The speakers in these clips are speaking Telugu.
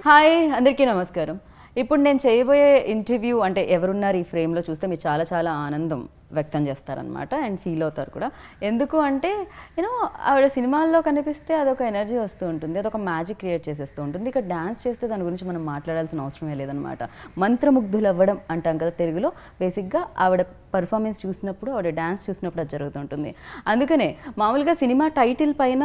హాయ్ అందరికీ నమస్కారం. ఇప్పుడు నేను చేయబోయే ఇంటర్వ్యూ అంటే ఎవరున్నారు ఈ ఫ్రేమ్లో చూస్తే మీరు చాలా చాలా ఆనందం వ్యక్తం చేస్తారనమాట అండ్ ఫీల్ అవుతారు కూడా. ఎందుకు అంటే యూనో ఆవిడ సినిమాల్లో కనిపిస్తే అదొక ఎనర్జీ వస్తూ ఉంటుంది, అదొక మ్యాజిక్ క్రియేట్ చేసేస్తూ ఉంటుంది. ఇక్కడ డ్యాన్స్ చేస్తే దాని గురించి మనం మాట్లాడాల్సిన అవసరమే లేదనమాట. మంత్రముగ్ధులు అవ్వడం అంటాం కదా తెలుగులో. బేసిక్గా ఆవిడ పర్ఫార్మెన్స్ చూసినప్పుడు, ఆవిడ డ్యాన్స్ చూసినప్పుడు అది జరుగుతుంటుంది. అందుకనే మామూలుగా సినిమా టైటిల్ పైన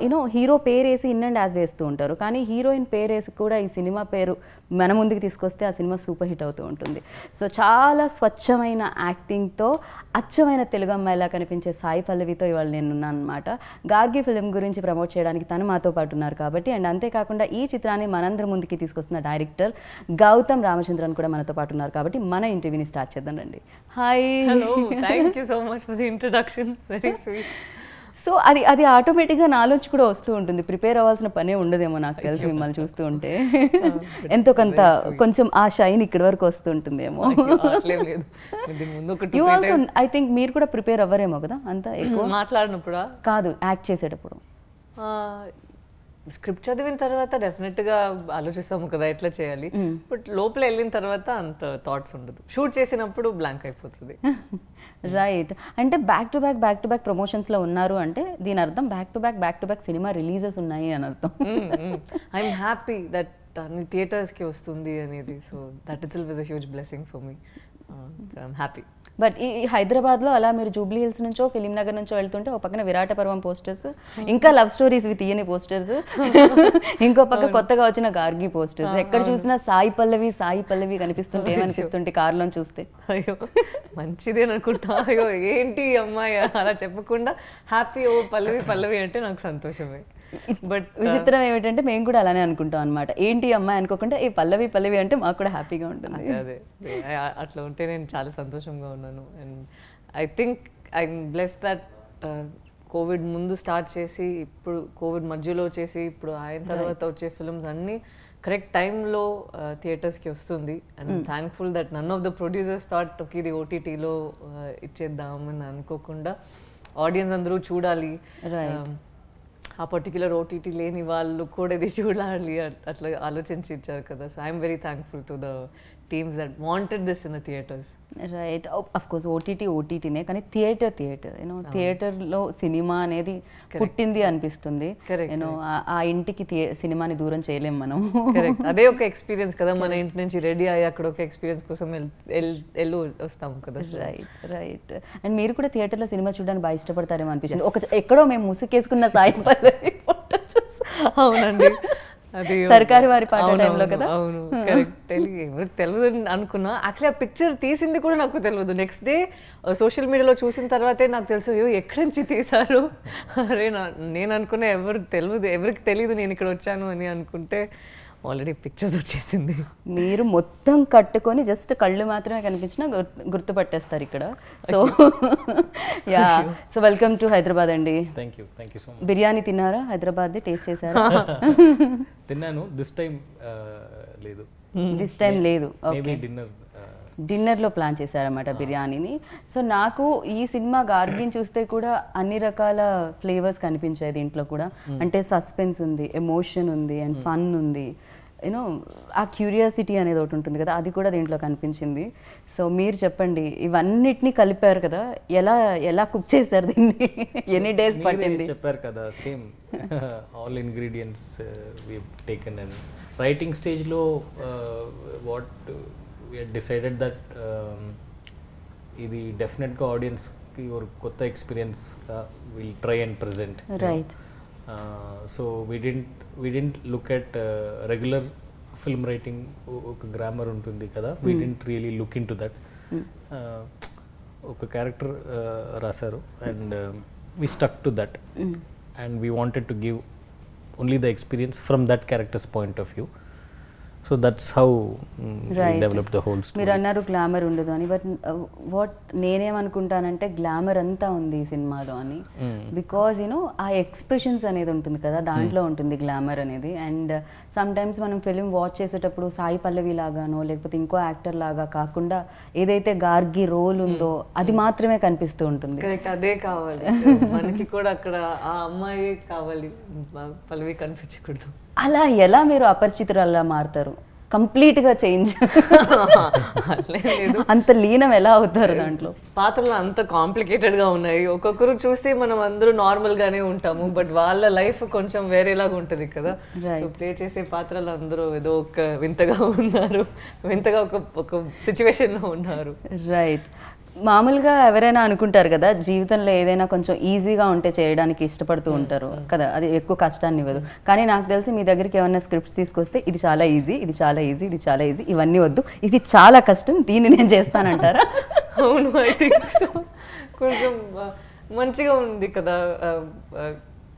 యూనో హీరో పేరు వేసి ఇన్ అండ్ యాజ్ వేస్తూ ఉంటారు, కానీ హీరోయిన్ పేరు వేసి కూడా ఈ సినిమా పేరు మన ముందుకు తీసుకొస్తే ఆ సినిమా సూపర్ హిట్ అవుతూ ఉంటుంది. సో చాలా స్వచ్ఛమైన యాక్టింగ్తో అచ్చమైన తెలుగు అమ్మాయిలా కనిపించే సాయి పల్లవితో ఇవాళ నేను ఉన్నాను అనమాట. గార్గి ఫిలిం గురించి ప్రమోట్ చేయడానికి తను మాతో పాటు ఉన్నారు కాబట్టి, అండ్ అంతేకాకుండా ఈ చిత్రాన్ని మనందరి ముందుకి తీసుకొస్తున్న డైరెక్టర్ గౌతమ్ రామచంద్రన్ కూడా మనతో పాటు ఉన్నారు కాబట్టి మన ఇంటర్వ్యూని స్టార్ట్ చేద్దాం రండి. Hi. Hello, thank you so much for the introduction. Very sweet. So అది ఆటోమేటిక్గా నాలోంచి కూడా వస్తూ ఉంటుంది, ప్రిపేర్ అవ్వాల్సిన పనే ఉండదేమో నాకు తెలిసి మిమ్మల్ని చూస్తూ ఉంటే. ఎంతో కొంత కొంచెం ఆ షైన్ ఇక్కడి వరకు వస్తుంటుందేమో. యూ ఆల్సో ఐ థింక్ మీరు కూడా ప్రిపేర్ అవ్వరేమో కదా అంత ఎక్కువ మాట్లాడినప్పుడు కాదు, యాక్ట్ చేసేటప్పుడు. స్క్రిప్ట్ చదివిన తర్వాత డెఫినెట్గా ఆలోచిస్తాము కదా ఎట్లా చేయాలి, బట్ లోపల వెళ్ళిన తర్వాత అంత థాట్స్ ఉండదు. షూట్ చేసినప్పుడు బ్లాంక్ అయిపోతుంది. రైట్. అంటే బ్యాక్ టు బ్యాక్ ప్రమోషన్స్లో ఉన్నారు అంటే దీని అర్థం back to back cinema releases ఉన్నాయి అని అర్థం. ఐఎమ్ హ్యాపీ దట్ అన్ని థియేటర్స్కి వస్తుంది అనేది. So that it self is a huge blessing for me. I'm happy. But ఈ హైదరాబాద్లో అలా మీరు జూబ్లీ హిల్స్ నుంచో ఫిలిం నగర్ నుంచో వెళ్తుంటే ఒక పక్కన విరాట పర్వం పోస్టర్స్, ఇంకా లవ్ స్టోరీస్ విత్ తీయని పోస్టర్స్, ఇంకో పక్క కొత్తగా వచ్చిన గార్గి పోస్టర్స్. ఎక్కడ చూసినా సాయి పల్లవి కనిపిస్తుంటే ఏమనిపిస్తుంటే కార్లో చూస్తే? అయ్యో మంచిదే అనుకుంటా. అయ్యో ఏంటి అమ్మాయి అలా చెప్పకుండా హ్యాపీ. ఓ పల్లవి అంటే నాకు సంతోషమే. బట్ విచిత్రం ఏమిటంటే మేము కూడా అలానే అనుకుంటాం అనమాట. ఏంటి అమ్మాయి అనుకోకుండా ఈ పల్లవి అంటే మాకు కూడా హ్యాపీగా ఉంటుంది. అదే అట్లా ఉంటే నేను చాలా సంతోషంగా ఉన్నాను. And I think I'm bless that Covid ముందు స్టార్ట్ చేసి ఇప్పుడు కోవిడ్ మధ్యలో చేసి ఇప్పుడు అయిన తర్వాత వచ్చే ఫిల్మ్స్ అన్నీ కరెక్ట్ టైంలో థియేటర్స్కి వస్తుంది. And thankful that none of the producers thought okay ఇది ఓటీటీలో ఇచ్చేద్దామని అనుకోకుండా ఆడియన్స్ అందరూ చూడాలి, ఆ పర్టిక్యులర్ ఓటీటీ లేని వాళ్ళు కూడా ఇది చూడాలి అట్లా ఆలోచించి ఇచ్చారు కదా. So I'm very thankful to the teams that wanted this in the theaters. Right. Of course ఓటీటీనే, కానీ థియేటర్ యూనో థియేటర్లో సినిమా అనేది పుట్టింది అనిపిస్తుంది. యూనో ఆ ఇంటికి సినిమాని దూరం చేయలేం మనం. కరెక్ట్. అదే ఒక ఎక్స్పీరియన్స్ కదా, మన ఇంటి నుంచి రెడీ అయ్యి అక్కడ ఒక ఎక్స్పీరియన్స్ కోసం వెళ్ళి వస్తాం కదా. రైట్. అండ్ మీరు కూడా థియేటర్లో సినిమా చూడడానికి బాగా ఇష్టపడతారేమో అనిపిస్తుంది. ఎక్కడో మేము ముసుకేసుకున్న సాయి పల్లవి ఫోటో చూసి. అవునండి, అది సర్కారు వారి పాట టైంలో కదా. అవును కరెక్ట్. ఎవరికి తెలియదు అనుకున్నా. యాక్చువల్లీ ఆ పిక్చర్ తీసింది కూడా నాకు తెలియదు. నెక్స్ట్ డే సోషల్ మీడియాలో చూసిన తర్వాతే నాకు తెలుసు అయ్యో ఎక్కడి నుంచి తీశారు. అరే నేను అనుకున్నా ఎవరికి తెలియదు నేను ఇక్కడ వచ్చాను అని అనుకుంటే ఆల్రెడీ పిక్చర్స్ వచ్చేసింది. మీరు మొత్తం కట్టుకొని జస్ట్ కళ్ళు మాత్రమే కనిపించినా గుర్తుపట్టేస్తారు ఇక్కడ. సో వెల్కమ్ టు హైదరాబాద్ అండి. Thank you so much. Biryani తిన్నారా? హైదరాబాద్ది టేస్ట్ చేశారా? తిన్నాను. దిస్ టైం లేదు. ఓకే, డిన్నర్లో ప్లాన్ చేశారన్నమాట బిర్యానీని. సో నాకు ఈ సినిమా గార్గిని చూస్తే కూడా అన్ని రకాల ఫ్లేవర్స్ కనిపించాయి దీంట్లో కూడా. అంటే సస్పెన్స్ ఉంది, ఎమోషన్ ఉంది, అండ్ ఫన్ ఉంది. యూనో ఆ క్యూరియాసిటీ అనేది ఒకటి ఉంటుంది కదా, అది కూడా దీంట్లో కనిపించింది. సో మీరు చెప్పండి, ఇవన్నిటిని కలిపారు కదా, ఎలా కుక్ చేశారు దీన్ని? ఎన్ని డేస్ పట్టింది? చెప్పారు కదా, same all ingredients we taken. And writing స్టేజ్లో what we had decided that ఇది డెఫినెట్గా ఆడియన్స్కి ఒక కొత్త ఎక్స్పీరియన్స్గా will try and present. Right. So we didn't look at regular film writing. ఒక గ్రామర్ ఉంటుంది కదా, we didn't really look into that. ఒక క్యారెక్టర్ రాశారు and we stuck to that. And we wanted to give only the experience from that character's point of view. So that's how we developed the whole story. మీరు అన్నారు గ్లామర్ ఉండదు అని, బట్ వాట్ నేనేమనుకుంటానంటే గ్లామర్ అంతా ఉంది ఈ సినిమాలో అని. బికాజ్ యూనో ఆ ఎక్స్ప్రెషన్స్ అనేది ఉంటుంది కదా, దాంట్లో ఉంటుంది గ్లామర్ అనేది. అండ్ సమ్ టైమ్స్ మనం ఫిలిం వాచ్ చేసేటప్పుడు సాయి పల్లవి లాగానో లేకపోతే ఇంకో యాక్టర్ లాగా కాకుండా ఏదైతే గార్గి రోల్ ఉందో అది మాత్రమే కనిపిస్తూ ఉంటుంది. కరెక్ట్, అదే కావాలి మనకి కూడా. అక్కడ ఆ అమ్మాయి కావాలి, పల్లవి కనిపించకూడదు. అలా ఎలా మీరు అపరిచితురాల్లా మారుతారు? కంప్లీట్గా చేంజ్ అట్లే లేదు, అంత లీనం ఎలా అవుతారు దాంట్లో? పాత్రలు అంత కాంప్లికేటెడ్గా ఉన్నాయి. ఒక్కొక్కరు చూస్తే మనం అందరూ నార్మల్గానే ఉంటాము, బట్ వాళ్ళ లైఫ్ కొంచెం వేరేలాగా ఉంటుంది కదా. సో ప్లే చేసే పాత్రలు అందరూ ఏదో ఒక వింతగా ఉన్నారు, వింతగా ఒక సిచ్యువేషన్లో ఉన్నారు. రైట్. మామూలుగా ఎవరైనా అనుకుంటారు కదా, జీవితంలో ఏదైనా కొంచెం ఈజీగా ఉంటే చేయడానికి ఇష్టపడుతూ ఉంటారు కదా, అది ఎక్కువ కష్టాన్ని ఇవ్వదు. కానీ నాకు తెలిసి మీ దగ్గరికి ఏమైనా స్క్రిప్ట్స్ తీసుకొస్తే ఇది చాలా ఈజీ, ఇది చాలా ఈజీ, ఇది చాలా ఈజీ, ఇవన్నీ వద్దు, ఇది చాలా కష్టం, దీన్ని నేను చేస్తానంటారా? అవును, ఐ థింక్ సో. కొంచెం మంచిగా ఉంది కదా,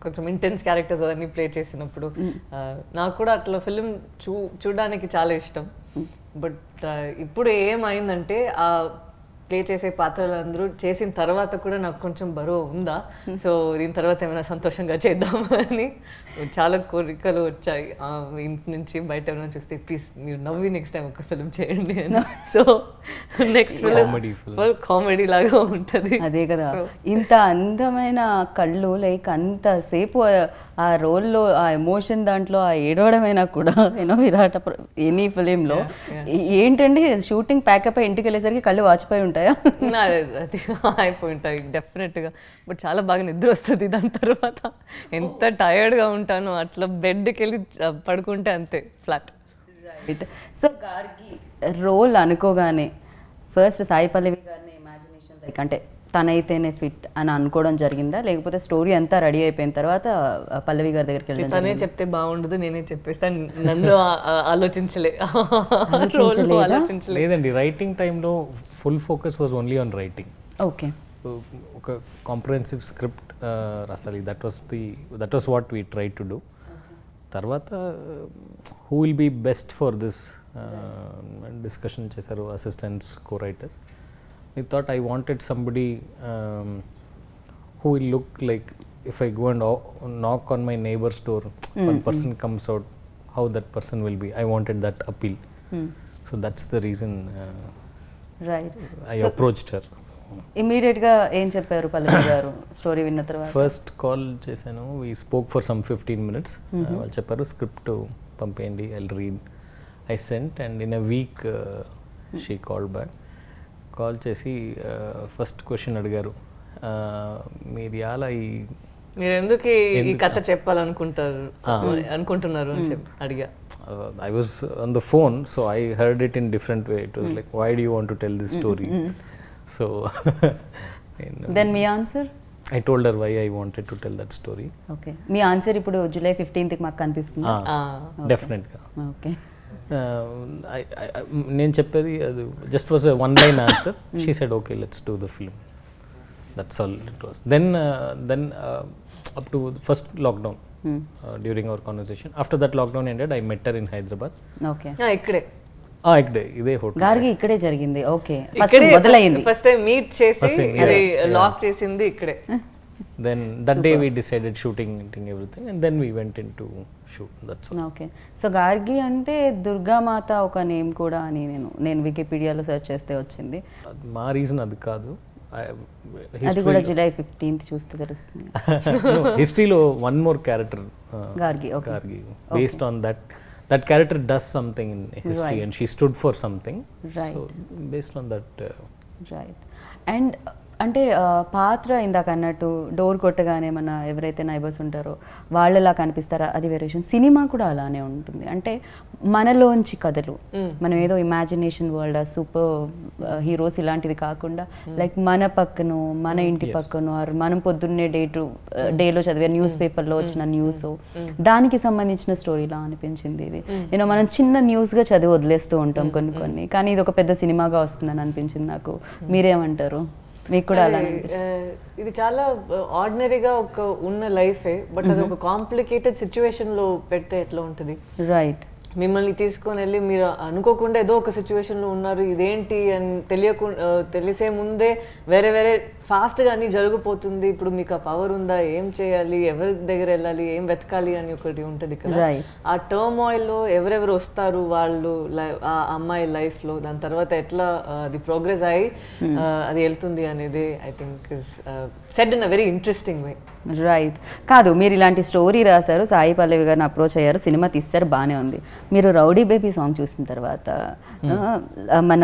కొంచెం ఇంటెన్స్ క్యారెక్టర్స్ అవన్నీ ప్లే చేసినప్పుడు. నాకు కూడా అట్లా ఫిలిం చూడడానికి చాలా ఇష్టం. బట్ ఇప్పుడు ఏమైందంటే ఆ ప్లే చేసే పాత్రలు అందరూ చేసిన తర్వాత కూడా నాకు కొంచెం బరువు ఉందా, సో దీని తర్వాత ఏమైనా సంతోషంగా చేద్దామని చాలా కోరికలు వచ్చాయి. ఇంటి నుంచి బయట ఏమైనా చూస్తే ప్లీజ్ మీరు నవ్వి నెక్స్ట్ టైం ఒక ఫిలిం చేయండి అని. So next film full comedy లాగా ఉంటుంది. అదే కదా, ఇంత అందమైన కళ్ళు, లైక్ అంతసేపు ఆ రోల్లో ఆ ఎమోషన్ దాంట్లో ఆ ఏడవడమైనా కూడా విరాట ఎనీ ఫిలింలో ఏంటంటే షూటింగ్ ప్యాకప్ అయి ఇంటికి వెళ్ళేసరికి కళ్ళు వాచిపోయి ఉంటాయా? అది అయిపోయి ఉంటాయి డెఫినెట్గా. బట్ చాలా బాగా నిద్ర వస్తుంది దాని తర్వాత. ఎంత టైర్డ్గా ఉంటానో అట్లా బెడ్కి వెళ్ళి పడుకుంటే అంతే flat. Right. So Gargi role అనుకోగానే ఫస్ట్ సాయి పల్లవి గారిని ఇమాజినేషన్ లైక్ అంటే తనైతేనే ఫిట్ అని అనుకోవడం జరిగిందా, లేకపోతే స్టోరీ అంతా రెడీ అయిపోయిన తర్వాత పల్లవి గారి దగ్గరికి వెళ్ళడం? తనే చెప్తే బాగుండదు, నేనే చెప్పేస్తాను, నన్ను లేదండి. రైటింగ్ టైంలో full focus was only on writing. Okay. ఒక కాంప్రహెన్సివ్ స్క్రిప్ట్ రాసాలి, that was what we try to do. తర్వాత who will be best for this discussion చేశారు assistants, co writers. I thought I wanted somebody who will look like if I go and knock on my neighbor's door, one person comes out, how that person will be. I wanted that appeal. So that's the reason right. I approached her. ఇమీడియట్గా ఏం చెప్పారు పల్లవి గారు స్టోరీ విన్న తర్వాత? ఫస్ట్ కాల్ చేశాను, we spoke for some 15 minutes. వాళ్ళు చెప్పారు script పంపేయండి, I'll read. I sent and in a week she called back. Call చేసి ఫస్ట్ క్వశ్చన్ అడిగారు, మీరు ఎలా మీరు ఎందుకు ఈ కథ అనుకుంటున్నారు అని చెప్పి అడిగా. I was on the phone, so I heard it in different way. It was like, why do you want to tell this story? So then మీ answer? I told her why I wanted to tell that story. Okay. మీ ఆన్సర్ ఇప్పుడు July 15th మాకు కనిపిస్తుంది. డెఫినెట్గా. ఓకే. నేను చెప్పేది అది just was one line answer. She said okay let's do the film, that's all it was. Then up to first lockdown, during our conversation. After that lockdown ended, I met her in Hyderabad. Okay. ఇక్కడే ఇదే హోటల్. గార్గి ఇక్కడే జరిగింది. ఓకే. ఫస్ట్ మొదలైంది, ఫస్ట్ టైం మీట్ చేసి లాక్ చేసింది ఇక్కడే. Then that day we decided shooting everything, and then we went into shoot. That's all. Okay. So Gargi అంటే దుర్గామాత ఒక నేమ్ కూడా అని నేను వికీపీడియాలో సెర్చ్ చేస్తే వచ్చింది. మా రీజన్ అది కాదు, అది కూడా July 15th చూస్తే తెలుస్తుంది. హిస్టరీలో one more character Gargi. Gargi based on that character does something in history, and she stood for something. So based on that. Right. And అంటే పాత్ర ఇందాక అన్నట్టు డోర్ కొట్టగానే మన ఎవరైతే నైబర్స్ ఉంటారో వాళ్ళలా కనిపిస్తారా, అది వేరే విషయం. సినిమా కూడా అలానే ఉంటుంది, అంటే మనలోంచి కథలు, మనం ఏదో ఇమాజినేషన్ వరల్డ్ సూపర్ హీరోస్ ఇలాంటిది కాకుండా లైక్ మన పక్కను, మన ఇంటి పక్కను, మనం పొద్దున్నే డేలో చదివే న్యూస్ పేపర్లో వచ్చిన న్యూస్, దానికి సంబంధించిన స్టోరీలా అనిపించింది ఇది. మనం చిన్న న్యూస్గా చదివి వదిలేస్తూ ఉంటాం కొన్ని, కానీ ఇది ఒక పెద్ద సినిమాగా వస్తుందని అనిపించింది నాకు. మీరేమంటారు? మీకు కూడా అలా? ఇది చాలా ఆర్డినరీగా ఒక ఉన్న లైఫే, బట్ అది ఒక కాంప్లికేటెడ్ సిచ్యువేషన్ లో పెడితే ఎట్లా ఉంటుంది? రైట్. మిమ్మల్ని తీసుకొని వెళ్ళి మీరు అనుకోకుండా ఏదో ఒక సిచ్యువేషన్లో ఉన్నారు, ఇదేంటి అని తెలిసే ముందే వేరే వేరే ఫాస్ట్గా అన్నీ జరిగిపోతుంది. ఇప్పుడు మీకు ఆ పవర్ ఉందా, ఏం చేయాలి, ఎవరి దగ్గర వెళ్ళాలి, ఏం వెతకాలి అని ఒకటి ఉంటుంది కదా. ఆ టర్మాయిల్లో ఎవరెవరు వస్తారు వాళ్ళు ఆ అమ్మాయి లైఫ్లో, దాని తర్వాత ఎట్లా అది ప్రోగ్రెస్ అయ్యి అది వెళ్తుంది అనేది I think is said in a very interesting way. Right. కాదు, మీరు ఇలాంటి స్టోరీ రాశారు, సాయి పల్లవి గారిని అప్రోచ్ అయ్యారు, సినిమా తీస్తారు, బాగానే ఉంది. మీరు రౌడీ బేబీ సాంగ్ చూసిన తర్వాత, మన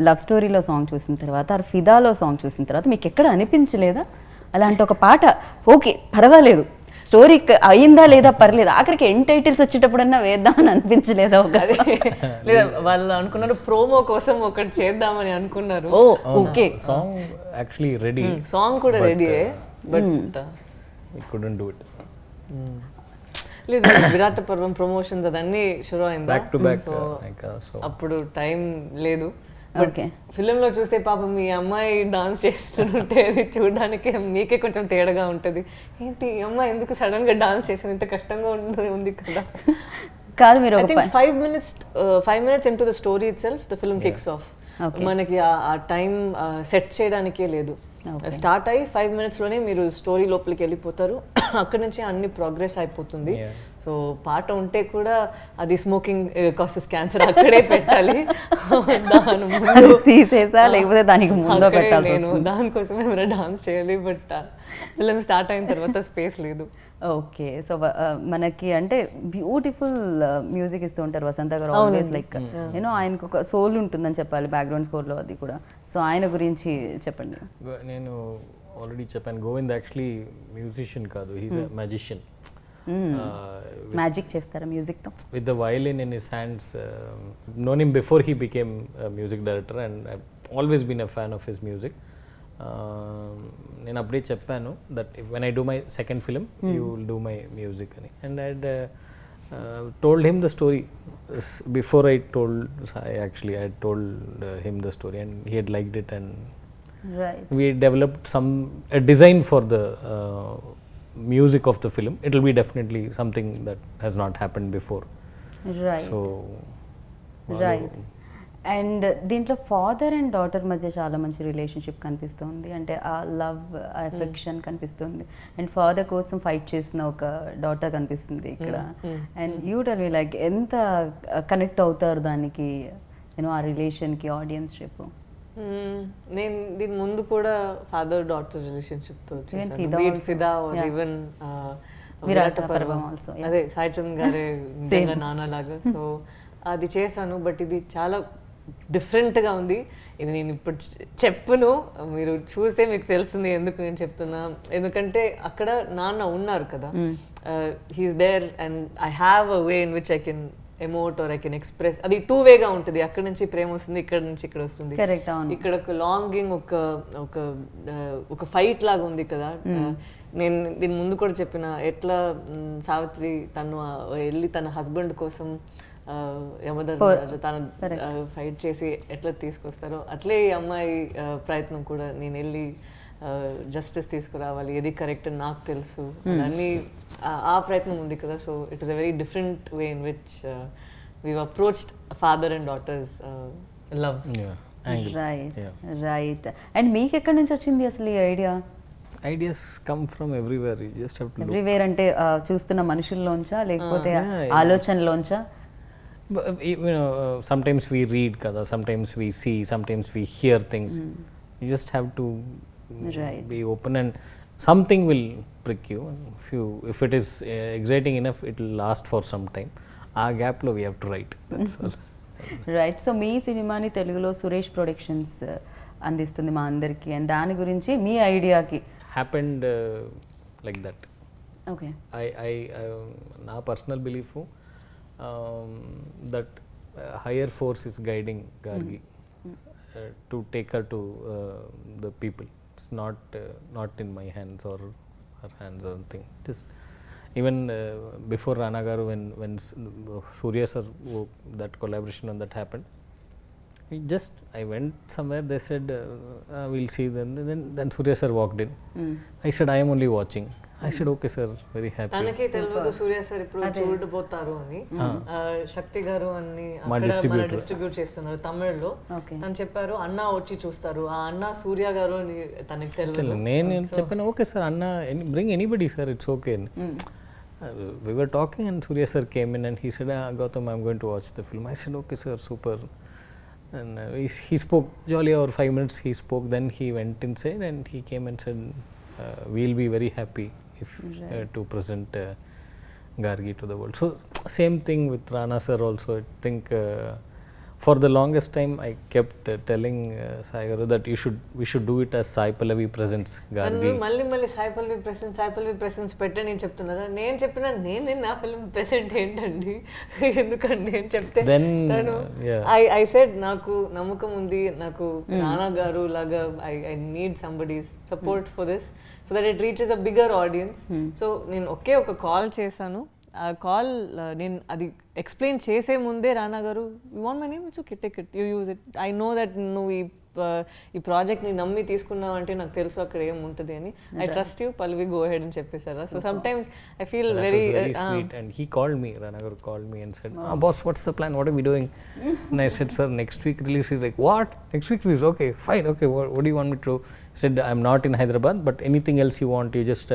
లవ్ స్టోరీలో సాంగ్ చూసిన తర్వాత, ఫిదాలో సాంగ్ చూసిన తర్వాత మీకు ఎక్కడ అనిపించలేదా అలాంటి ఒక పాట ఓకే పర్వాలేదు, స్టోరీ అయిందా లేదా పర్లేదు, ఆఖరికి ఎండ్ టైటిల్స్ వచ్చేటప్పుడన్నా వేద్దామని అనిపించలేదా? లేదా వాళ్ళు అనుకున్నారు ప్రోమో కోసం ఒకటి చేద్దామని అనుకున్నారు. Okay, song actually ready, song కూడా రెడీయే, but we couldn't do it. లేదు, విరాట పర్వం ప్రమోషన్స్ అదన్నీ షురు అయిందా, బ్యాక్ టు బ్యాక్, సో అప్పుడు టైం లేదు. ఓకే, ఫిలింలో చూస్తే పాపం మీ అమ్మాయి డాన్స్ చేస్తుంటే అది చూడడానికి మీకే కొంచెం తేడాగా ఉంటుంది. ఏంటి ఈ అమ్మాయి ఎందుకు సడన్ గా డాన్స్ చేసింది, ఇంత కష్టంగా ఉంది కదా. కాదు, మీరు 5 minutes into the story itself the film kicks off. మనకి ఆ టైం సెట్ చేయడానికే లేదు. స్టార్ట్ అయ్యి 5 minutes లోనే మీరు స్టోరీ లోపలికి వెళ్ళిపోతారు. అక్కడ నుంచి అన్ని ప్రోగ్రెస్ అయిపోతుంది. సో పాట ఉంటే కూడా అది స్మోకింగ్ కాసెస్ క్యాన్సర్ అక్కడే పెట్టాలి, దాని ముందు తీసేసా లేకపోతే దానికి ముందు పెట్టాలి. నేను దానికోసమే మీరు డాన్స్ చేయాలి, బట్ ఫిల్మ్ స్టార్ట్ అయిన తర్వాత స్పేస్ లేదు. ఓకే, సో మనకి అంటే బ్యూటిఫుల్ మ్యూజిక్ ఇస్తూ ఉంటారు వసంత గారు, ఆల్వేస్ లైక్ యూనో ఆయనకు ఒక సోల్ ఉంటుందని చెప్పాలి బ్యాక్గ్రౌండ్ స్కోర్లో, అది కూడా. సో ఆయన గురించి చెప్పండి. నేను ఆల్రెడీ చెప్పాను, గోవింద్ యాక్చువల్లీ మ్యూజిషియన్ కాదు, హీస్ ఎ మ్యాజిషియన్. మ్యాజిక్ చేస్తారా మ్యూజిక్తో? With the violin in his hands. Known him before he became music director and I always been a fan of his music. నేను అప్పుడే చెప్పాను that when I do my second film you will do my music అని. And I told him the story before I told Sai. Actually I told him the story and he had liked it and we developed a design for the music of the film. It will be definitely something that has not happened before. Right. So right. And దీంట్లో ఫాదర్ అండ్ డాటర్ మధ్య చాలా మంచి రిలేషన్షిప్ కనిపిస్తుంది, అంటే ఆ లవ్, ఆ ఎఫెక్షన్ కనిపిస్తుంది. అండ్ ఫాదర్ కోసం ఫైట్ చేసిన ఒక డాటర్ కనిపిస్తుంది ఇక్కడ. And you tell me like ఎంత కనెక్ట్ అవుతారు దానికి, యూనో ఆ రిలేషన్కి, ఆడియన్స్షిప్? నేను దీని ముందు కూడా ఫాదర్ డాటర్ రిలేషన్షిప్ తో చేశాను, ఫిదా ఆర్ ఈవెన్ విరాట పర్వం ఆల్సో. అదే సాయి చంద్ గారే నిజంగా నాన్నలాగా, సో అది చేశాను. బట్ ఇది చాలా డిఫరెంట్గా ఉంది. ఇది నేను ఇప్పుడు చెప్పును, మీరు చూస్తే మీకు తెలుస్తుంది ఎందుకు నేను చెప్తున్నా. ఎందుకంటే అక్కడ నాన్న ఉన్నారు కదా, he's there and I have a way in which I can emote or I can express. అది 2 వేగా ఉంటుంది, అక్కడ నుంచి ప్రేమ వస్తుంది, ఇక్కడ నుంచి ఇక్కడ వస్తుంది. ఇక్కడ ఒక లాంగింగ్, ఒక ఫైట్ లాగా ఉంది కదా. నేను దీని ముందు కూడా చెప్పిన, ఎట్లా సావిత్రి తను వెళ్ళి తన హస్బెండ్ కోసం యమధర్మరాజు తను ఫైట్ చేసి ఎట్లా తీసుకొస్తారో, అట్లే ఈ అమ్మాయి ప్రయత్నం కూడా, నేను వెళ్ళి జస్టిస్ తీసుకురావాలి, ఏది కరెక్ట్ అని నాకు తెలుసు, అన్నీ ఆ ప్రయత్నం ఉంది కదా. So it is a very different way in which we've approached father and daughter's love. Right. And మీకు ఎక్కడి నుంచి వచ్చింది అసలు ఈ idea? Ideas come from everywhere, you just have to look. Everywhere అంటే చూస్తున్న మనుషుల్లోంచా లేకపోతే ఆలోచనలోంచా? You know, sometimes we read kada, sometimes we see, sometimes we hear things. You just have to be open and something will prick you. If it is exciting enough, it will last for some time. ఆ గ్యాప్లో we have to write, that's all. Right. So మీ సినిమాని తెలుగులో సురేష్ ప్రొడక్షన్స్ అందిస్తుంది మా అందరికీ, అండ్ దాని గురించి మీ ఐడియాకి happened like that. Okay, I నా personal belief that higher force is guiding Gargi to take her to the people. It's not in my hands or her hands or anything. It is even before Rana Garu, when Surya sir, that collaboration on that happened, I went somewhere, they said we'll see, then Surya sir walked in. I said I am only watching, I said, okay sir, very happy. తనకి తెలియదు సూర్య సార్ ఇప్పుడు చూడబోతారు అని. శక్తి గారు అని అక్కడ మన డిస్ట్రిబ్యూట్ చేస్తున్నారు తమిళ్లో. తను చెప్పారు అన్న వచ్చి చూస్తారు, ఆ అన్న సూర్య గారు అని తనకి తెలియదు. నేను చెప్పాను ఓకే సార్ అన్న bring anybody sir, it's okay. We were talking and Surya sir came in and he said, Gautham, I'm going to watch the film. I said, okay sir, super. And he spoke jolly over 5 minutes. He spoke, then he went inside and he came and said, we'll be very happy if to present Gargi to the world. So same thing with Rana sir also. I think for the longest time I kept telling Sai Garu that we should do it as Sai Pallavi presents Gargi. మళ్ళీ Sai Pallavi presents పెట్టండి అని చెప్తున్నారా? నేను చెప్పినా నేను నా ఫిల్మ్ ప్రెసెంట్ ఏంటండి ఎందుకండి నేను చెప్తే తను ఐ సెడ్ నాకు నమ్మకం ఉంది, నాకు రానా గారు లాగా I need somebody's support for this so that it reaches a bigger audience. So నేను ఒక కాల్ చేశాను. ఆ కాల్ నేను అది ఎక్స్ప్లెయిన్ చేసే ముందే రానా గారు you want my name, it's okay take it, you use it, I know that నువ్వు ఈ ప్రాజెక్ట్ని నమ్మి తీసుకున్నావు అంటే నాకు తెలుసు అక్కడ ఏముంటుంది అని, I trust you Pallavi, go ahead అని చెప్పేసారా. So sometimes I feel very sweet and he called me, Rana Garu called me and said, boss, what's the plan, what are we doing? And I said, sir, next week release. He's like, what, next week release? Okay fine, okay, what do you want me to do? He said, I'm not in Hyderabad, but anything else you want, you just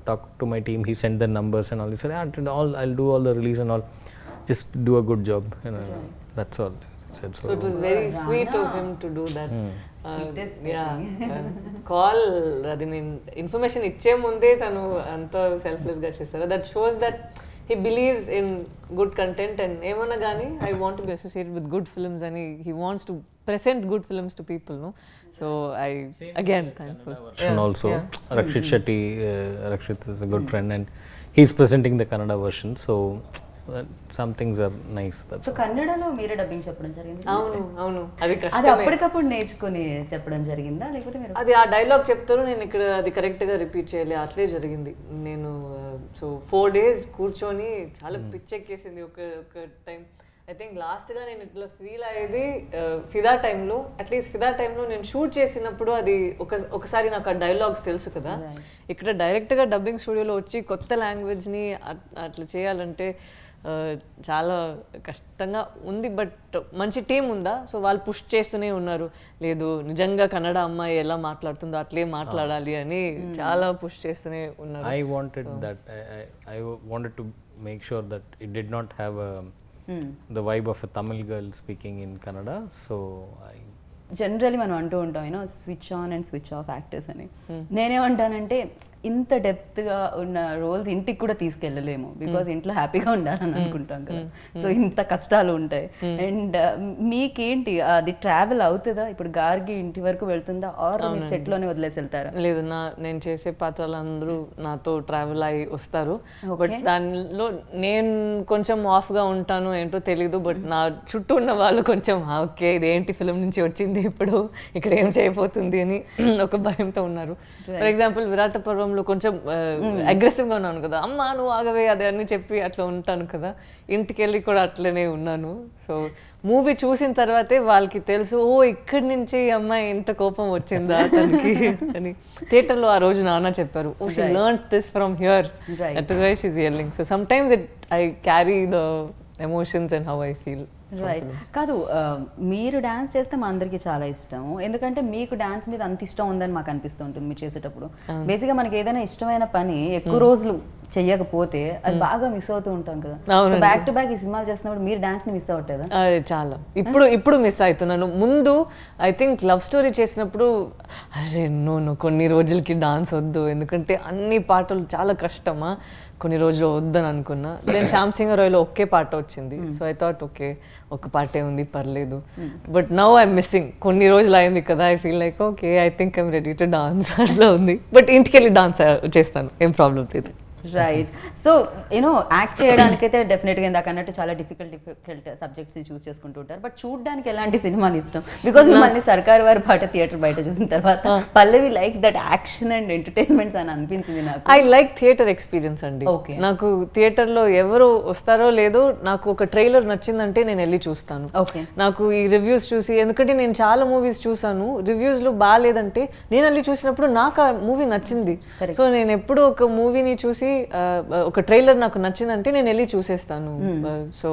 talk to my team. He sent the numbers and all. He said, I'll do all the release and all, just do a good job, you know. That's all. So it was very sweet of him to do that. Call అది నేను ఇన్ఫర్మేషన్ ఇచ్చే ముందే తను అంత సెల్ఫ్లెస్గా చేస్తారు. That shows that he believes in good content and ఏమన్నా కానీ I want to be associated with good films and he wants to present good films to people, no? So I again thankful. Version also Rakshit Shetty, Rakshit is a good friend and he's presenting the Kannada version, so some things are nice. So కన్నడలో మీరే డబ్బింగ్ చెప్పడం జరిగింది? అవును అది అది అప్పటికప్పుడు నేర్చుకుని చెప్పడం జరిగిందా లేకపోతే మీరు అది ఆ డైలాగ్ చెప్తారు నేను ఇక్కడ అది కరెక్ట్గా రిపీట్ చేయాలి అట్లే జరిగింది. నేను సో 4 days కూర్చొని చాలా పిచ్చెక్కేసింది ఒక టైం. ఐ థింక్ లాస్ట్గా నేను ఇట్లా ఫీల్ అయ్యేది ఫిదా టైంలో, అట్లీస్ట్ ఫిదా టైంలో నేను షూట్ చేసినప్పుడు అది ఒకసారి నాకు ఆ డైలాగ్స్ తెలుసు కదా, ఇక్కడ డైరెక్ట్గా డబ్బింగ్ స్టూడియోలో వచ్చి కొత్త లాంగ్వేజ్ని అట్లా చేయాలంటే చాలా కష్టంగా ఉంది. బట్ మంచి టీం ఉందా, సో వాళ్ళు పుష్ చేస్తూనే ఉన్నారు, లేదు నిజంగా కన్నడ అమ్మాయి ఎలా మాట్లాడుతుందో అట్లే మాట్లాడాలి అని చాలా పుష్ చేస్తూనే ఉన్నారు. I wanted that. I wanted to make sure that it did not have the vibe of a Tamil girl speaking in Kannada. So generally మనం అంటూ ఉంటాం you know switch on and switch off actors అని. నేనేమంటానంటే ఇంత డెప్త్గా ఉన్న రోల్స్ ఇంటికి కూడా తీసుకెళ్ళలేము, బికాజ్ ఇంట్లో హ్యాపీగా ఉండాలని అనుకుంటాం కదా, సో ఇంత కష్టాలు ఉంటాయి. అండ్ మీకేంటి అది ట్రావెల్ అవుతుందా? ఇప్పుడు గార్గి ఇంటి వరకు వెళ్తుందా ఆర్ మీరు సెట్లోనే వదిలేసి వెళ్తారా? లేదు, నేను చేసే పాత్రలు అందరూ నాతో ట్రావెల్ అయ్యి వస్తారు. బట్ దానిలో నేను కొంచెం ఆఫ్గా ఉంటాను ఏంటో తెలీదు, బట్ నా చుట్టూ ఉన్న వాళ్ళు కొంచెం ఓకే ఇదేంటి ఫిలిం నుంచి వచ్చింది ఇప్పుడు ఇక్కడ ఏం చేయబోతుంది అని ఒక భయంతో ఉన్నారు. ఫర్ ఎగ్జాంపుల్ విరాట పర్వంలో కొంచెం అగ్రెసివ్గా ఉన్నాను కదా, అమ్మ నువ్వు ఆగవే అదే అని చెప్పి అట్లా ఉంటాను కదా, ఇంటికి వెళ్ళి కూడా అట్లనే ఉన్నాను. సో మూవీ చూసిన తర్వాతే వాళ్ళకి తెలుసు, ఓ ఇక్కడి నుంచి అమ్మాయి ఇంత కోపం వచ్చిందా తనకి అని. థియేటర్లో ఆ రోజు నాన్న చెప్పారు, oh she learned this from here, that is why she is yelling. So sometimes I carry the emotions and how I feel. Right. కాదు, మీరు డ్యాన్స్ చేస్తే మా అందరికీ చాలా ఇష్టము, ఎందుకంటే మీకు డ్యాన్స్ మీద అంత ఇష్టం ఉందని మాకు అనిపిస్తూ ఉంటుంది మీరు చేసేటప్పుడు. బేసిక్గా మనకి ఏదైనా ఇష్టమైన పని ఎక్కువ రోజులు చెయ్యకపోతే అది బాగా మిస్ అవుతూ ఉంటాం కదా. సో బ్యాక్ టు బ్యాక్ ఈ సినిమాలు చేస్తున్నప్పుడు మీరు డాన్స్ ని మిస్ అవ్వట్లేదా? చాలా, ఇప్పుడు మిస్ అవుతున్నాను. ముందు ఐ థింక్ లవ్ స్టోరీ చేసినప్పుడు అరే నో కొన్ని రోజులకి డాన్స్ వద్దు, ఎందుకంటే అన్ని పాటలు చాలా కష్టమా, కొన్ని రోజులు వద్దని అనుకున్నా. దెన్ శ్యామ్ సింగ్ రాయ్లో ఒకే పాట వచ్చింది, సో ఐ థాట్ ఓకే ఒక పాటే ఉంది పర్లేదు. బట్ నౌ ఐఎమ్ మిస్సింగ్, కొన్ని రోజులు అయింది కదా, I feel like okay I think I'm ready to dance అట్లా ఉంది. బట్ ఇంటికి వెళ్ళి డాన్స్ చేస్తాను, ఏం ప్రాబ్లం లేదు. రైట్. సో యూనో యాక్ట్ చేయడానికైతే డెఫినెట్గా ఇందాక అన్నట్టు చాలా డిఫికల్ట్ సబ్జెక్ట్స్ చూస్ చేసుకుంటూ ఉంటారు. బట్ చూడడానికి ఎలాంటి సినిమాలు ఇష్టం? బికాస్ మిమ్మల్ని సర్కార్ వారి పాట థియేటర్ బయట చూసిన తర్వాత Pallavi likes that action and entertainments అని అనిపించింది నాకు. ఐ లైక్ థియేటర్ ఎక్స్పీరియన్స్ అండి. Okay. నాకు థియేటర్లో ఎవరు వస్తారో లేదో నాకు ఒక ట్రైలర్ నచ్చిందంటే నేను వెళ్ళి చూస్తాను. ఓకే. నాకు ఈ రివ్యూస్ చూసి, ఎందుకంటే నేను చాలా మూవీస్ చూసాను, రివ్యూస్లో బాగాలేదంటే నేను వెళ్ళి చూసినప్పుడు నాకు ఆ మూవీ నచ్చింది. సో నేను ఎప్పుడు ఒక మూవీని చూసి ఒక ట్రైలర్ నాకు నచ్చిందంటే నేను వెళ్ళి చూసేస్తాను. So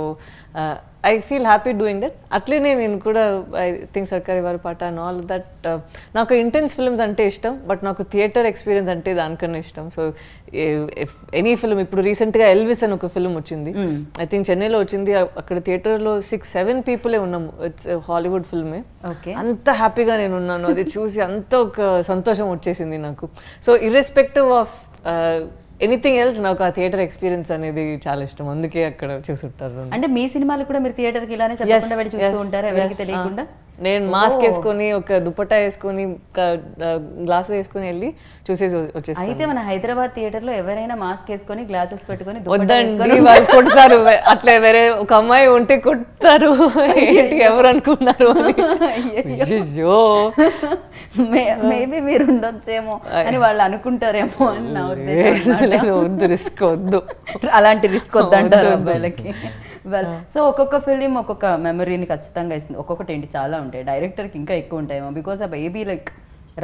I feel happy doing that. అట్లనే నేను కూడా I think Sarkaru Vaari Paata and all that. నాకు ఇంటెన్స్ ఫిల్మ్స్ అంటే ఇష్టం, బట్ నాకు థియేటర్ ఎక్స్పీరియన్స్ అంటే దానికన్నా ఇష్టం. సో ఎనీ ఫిల్మ్, ఇప్పుడు రీసెంట్గా ఎల్విస్ అని ఒక ఫిల్మ్ వచ్చింది, ఐ థింక్ చెన్నైలో వచ్చింది. అక్కడ థియేటర్లో 6-7 పీపులే ఉన్నాము. ఇట్స్ హాలీవుడ్ ఫిల్మే. అంత హ్యాపీగా నేను ఉన్నాను అది చూసి, అంత ఒక సంతోషం వచ్చేసింది నాకు. So irrespective of anything else నాకు ఆ థియేటర్ ఎక్స్పీరియన్స్ అనేది చాలా ఇష్టం, అందుకే అక్కడ చూసుంటారు. అంటే మీ సినిమాలు కూడా మీరు థియేటర్కి ఇలానే చెప్పకుండా వెళ్ళి చూస్తూ ఉంటారా ఎవరికి తెలియకుండా? నేను మాస్క్ వేసుకొని, ఒక దుపట్టా వేసుకొని, గ్లాస్ వేసుకొని వెళ్ళి చూసేసి వచ్చేస్తాను. అయితే మన హైదరాబాద్ థియేటర్ లో ఎవరైనా మాస్క్ వేసుకొని గ్లాసెస్ పెట్టుకొని వద్దండి, వాళ్ళు కొడతారు. అట్లా వేరే ఒక అమ్మాయి ఉంటే కొడతారు. ఏంటి ఎవరు అనుకున్నారు అని. మేబీ మీరు ఉండొచ్చేమో అని వాళ్ళు అనుకుంటారేమో అని నా ఉద్దేశం. వద్దు, రిస్క్ వద్దు, అలాంటి రిస్క్ వద్దంటారు అబ్బాయిలకి. వెల్, సో ఒక్కొక్క ఫిలిం ఒక్కొక్క మెమరీని ఖచ్చితంగా ఇస్తుంది. ఒక్కొక్కటి ఏంటి చాలా ఉంటాయి, డైరెక్టర్కి ఇంకా ఎక్కువ ఉంటాయేమో. బికాస్ ఆ బేబీ లైక్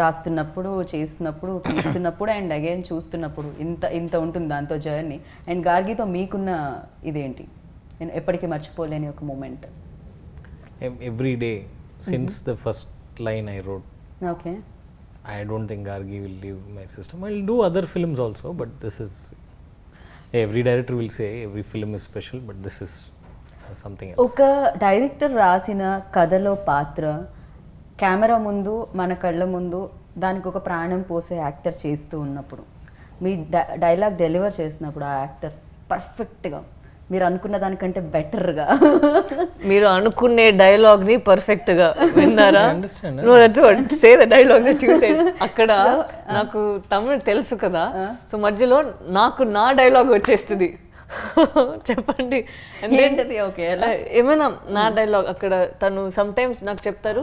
రాస్తున్నప్పుడు, చేస్తున్నప్పుడు, తీస్తున్నప్పుడు అండ్ అగైన్ చూస్తున్నప్పుడు ఇంత ఉంటుంది దాంతో జర్నీ. అండ్ గార్గితో మీకున్న ఇదేంటి, నేను ఎప్పటికీ మర్చిపోలేని ఒక moment? Every day since the first line I wrote. Okay. I don't think Gargi will leave my system. I'll do other films also, but this is, every director will say every film is special, but this is something else. ఒక డైరెక్టర్ రాసిన కథలో పాత్ర కెమెరా ముందు, మన కళ్ళ ముందు దానికి ఒక ప్రాణం పోసే యాక్టర్ చేస్తూ ఉన్నప్పుడు, మీ డైలాగ్ డెలివర్ చేసినప్పుడు ఆ యాక్టర్ పర్ఫెక్ట్గా మీరు అనుకున్న దానికంటే బెటర్గా, మీరు అనుకునే డైలాగ్ ని పర్ఫెక్ట్ గా విన్నారా? అక్కడ నాకు తమిళ్ తెలుసు కదా, సో మధ్యలో నాకు నా డైలాగ్ వచ్చేస్తుంది. చెప్పండి ఏంటది? ఓకే, ఏమైనా నా డైలాగ్ అక్కడ తను సమ్ టైమ్స్ నాకు చెప్తారు.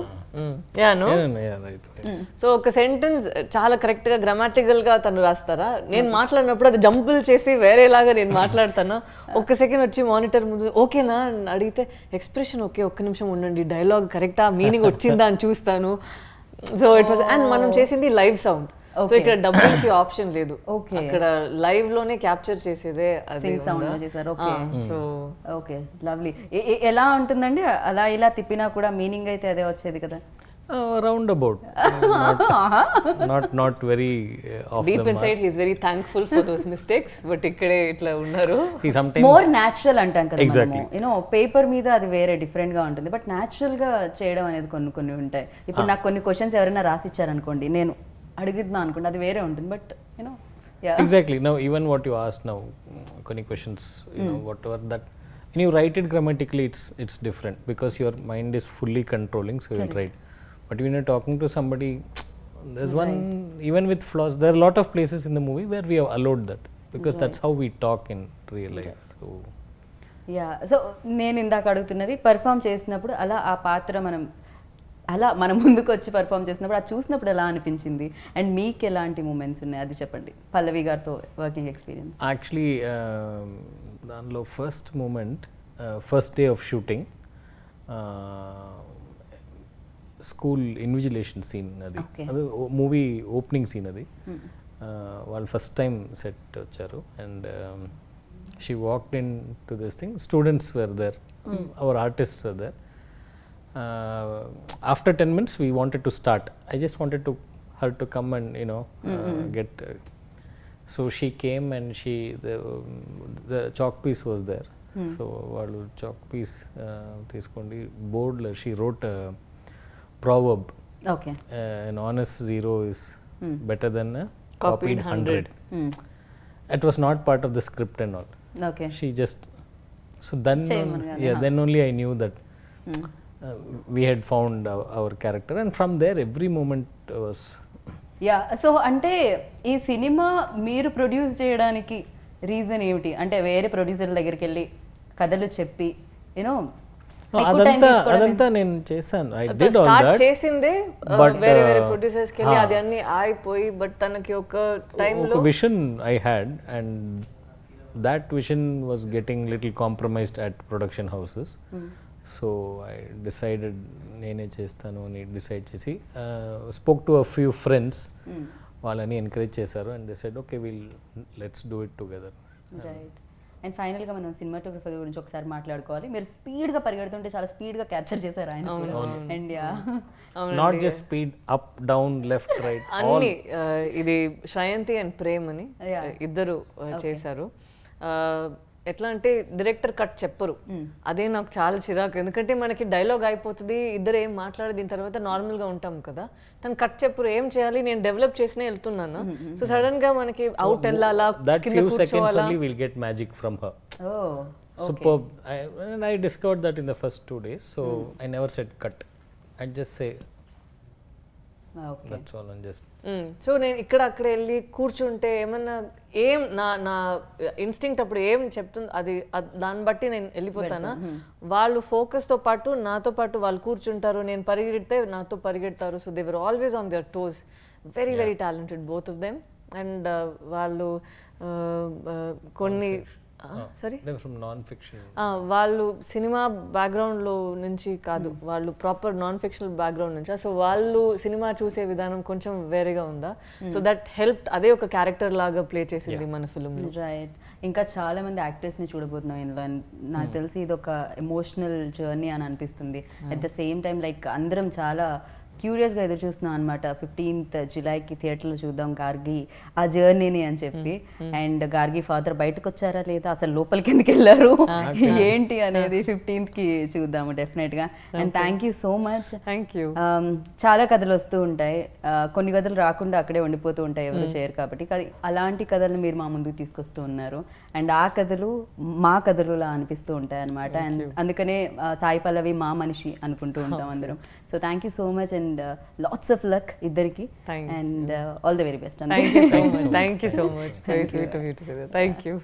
సో ఒక సెంటెన్స్ చాలా కరెక్ట్ గా గ్రామాటికల్ గా తను రాస్తారా, నేను మాట్లాడినప్పుడు అది జంపుల్ చేసి వేరేలాగా నేను మాట్లాడతాను. ఒక్క సెకండ్ వచ్చి మానిటర్ ముందు ఓకేనా అని అడిగితే ఎక్స్ప్రెషన్ ఓకే, ఒక్క నిమిషం ఉండండి, డైలాగ్ కరెక్టా, మీనింగ్ వచ్చిందా అని చూస్తాను. సో ఇట్ వాజ్, అండ్ మనం చేసింది లైవ్ సౌండ్, సో ఇక్కడ డబ్బింగ్ కి ఆప్షన్ లేదు, అక్కడ లైవ్ లోనే క్యాప్చర్ చేసేదే అది సౌండ్ లో చేశారు. Okay, so okay, lovely. ఎలా ఉంటుందండి అలా ఇలా తిప్పినా కూడా మీనింగ్ అయితే అదే వచ్చేది కదా? Round about, not very off deep the inside he is very thankful for those mistakes, but ikkade itla unnaru. He sometimes more natural అంటాం కదా exactly. మనము, యూనో పేపర్ మీద అది వేరే డిఫరెంట్ గా ఉంటుంది, బట్ న్యాచురల్ గా చేయడం అనేది కొన్ని ఉంటాయి. ఇప్పుడు నాకు కొన్ని క్వశ్చన్స్ ఎవరైనా రాసి ఇచ్చారనుకోండి, నేను అడుగుతున్నా అనుకోండి, అది వేరే ఉంటుంది, but you know exactly. Now even what you asked now, కొన్ని questions, you know, whatever that when you write it grammatically, it's different because your mind is fully controlling, so you'll write. But when you're talking to somebody, there's one, even with flaws, there are a lot of places in the movie where we have allowed that because that's how we talk in real life. So so నేను ఇందాక అడుగుతున్నది, పర్ఫామ్ చేసినప్పుడు అలా ఆ పాత్ర మన ముందుకు వచ్చి పర్ఫామ్ చేసినప్పుడు అది చూసినప్పుడు ఎలా అనిపించింది, అండ్ మీకు ఎలాంటి మూమెంట్స్ ఉన్నాయి అది చెప్పండి. పల్లవి గారితో వర్కింగ్ ఎక్స్పీరియన్స్. యాక్చువల్లీ దానిలో first moment, first day of shooting, school invigilation scene, అది మూవీ ఓపెనింగ్ సీన్. అది వాళ్ళు ఫస్ట్ టైం సెట్ వచ్చారు and she walked in to this thing, students were there, our artist were there. After 10 minutes we wanted to start. I just wanted her to come and get so she came and the chalk piece was there. So వాళ్ళు chalk piece తీసుకోండి, board lo she wrote a proverb. Okay. An honest zero is better than a copied 100. It was not part of the script and all. Okay. She just, so then then only I knew that we had found our character, and from there every moment was so అంటే ఈ సినిమా మీరు ప్రొడ్యూస్ చేయడానికి రీజన్ ఏమిటి? అంటే వేరే ప్రొడ్యూసర్ల దగ్గరికి వెళ్ళి కథలు చెప్పి యూనో అదంతా నేను చేశాను. I did all start that. చేసిందే వేరే వేరే ప్రొడ్యూసర్స్ కి వెళ్ళి అది అన్ని ఆగిపోయి, బట్ తనకి ఒక టైంలో ఒక vision I had and that vision was getting little compromised at production houses. So I decided నేనే చేస్తాను అని డిసైడ్ చేసి spoke to a few friends. వాళ్ళని ఎంకరేజ్ చేశారు and they said okay let's do it together. Right. And ఫైనల్గా మనం సినిమాటోగ్రఫీ గురించి ఒకసారి మాట్లాడుకోవాలి. మీరు స్పీడ్గా పరిగెడుతుంటే చాలా స్పీడ్గా క్యాప్చర్ చేశారు ఆయన. And not just speed, up down left right అన్ని. ఇది శ్రయంతి అండ్ ప్రేమ్ అని ఇద్దరు చేశారు. ఎట్లా అంటే డైరెక్టర్ కట్ చెప్పరు, అదే నాకు చాలా చిరాకు. ఎందుకంటే మనకి డైలాగ్ అయిపోతుంది, ఇద్దరు ఏం మాట్లాడి దీని తర్వాత నార్మల్గా ఉంటాం కదా, తను కట్ చెప్పరు. ఏం చేయాలి, నేను డెవలప్ చేసినే వెళ్తున్నాను. సో సడన్ గా మనకి అవుట్ వెళ్ళాలా, that few seconds only we'll get magic from her. Oh, Superb. I discovered that in the first 2 days, so I never said cut. I just say okay, that's all. And just so నేను ఇక్కడ అక్కడ వెళ్ళి కూర్చుంటే ఏమన్నా ఏం నా ఇన్స్టింక్ట్ అప్పుడు ఏం చెప్తుంది అది దాన్ని బట్టి నేను వెళ్ళిపోతానా. వాళ్ళు ఫోకస్తో పాటు నాతో పాటు వాళ్ళు కూర్చుంటారు, నేను పరిగెడితే నాతో పరిగెడతారు. So they were always on their toes. Very very talented both of them. And వాళ్ళు కొన్ని సారీ they're from non-fiction. వాళ్ళు సినిమా బ్యాక్గ్రౌండ్లో నుంచి కాదు, వాళ్ళు ప్రాపర్ నాన్ ఫిక్షనల్ బ్యాక్గ్రౌండ్ నుంచి. సో వాళ్ళు సినిమా చూసే విధానం కొంచెం వేరేగా ఉందా. సో దట్ హెల్ప్, అదే ఒక క్యారెక్టర్ లాగా ప్లే చేసింది మన ఫిల్మ్లో. రైట్. ఇంకా చాలా మంది యాక్టర్స్ని చూడబోతున్నాం ఇందులో. నాకు తెలిసి ఇది ఒక ఎమోషనల్ జర్నీ అని అనిపిస్తుంది. At the same time like అందరం చాలా క్యూరియస్గా ఎదురు చూస్తున్నాం అనమాట. 15th జూలైకి థియేటర్లో చూద్దాం గార్గి ఆ జర్నీని అని చెప్పి. అండ్ గార్గి ఫాదర్ బయటకు వచ్చారా లేదా, అసలు లోపలికి ఎందుకు వెళ్ళారు ఏంటి అనేది 15th చూద్దాము డెఫినెట్గా. And thank you so much. Thank you. చాలా కథలు వస్తూ ఉంటాయి, కొన్ని కథలు రాకుండా అక్కడే ఉండిపోతూ ఉంటాయి ఎవరు చేయరు కాబట్టి. అలాంటి కథలను మీరు మా ముందుకు తీసుకొస్తూ ఉన్నారు. అండ్ ఆ కథలు మా కథలులా అనిపిస్తూ ఉంటాయి అనమాట. అండ్ అందుకనే సాయి పల్లవి మా మనిషి అనుకుంటూ ఉంటాం అందరం. So thank you so much and lots of luck ఇద్దరికి. And all the very best. Thank you so much. Thank you so much. Very sweet of you to say that. Thank you.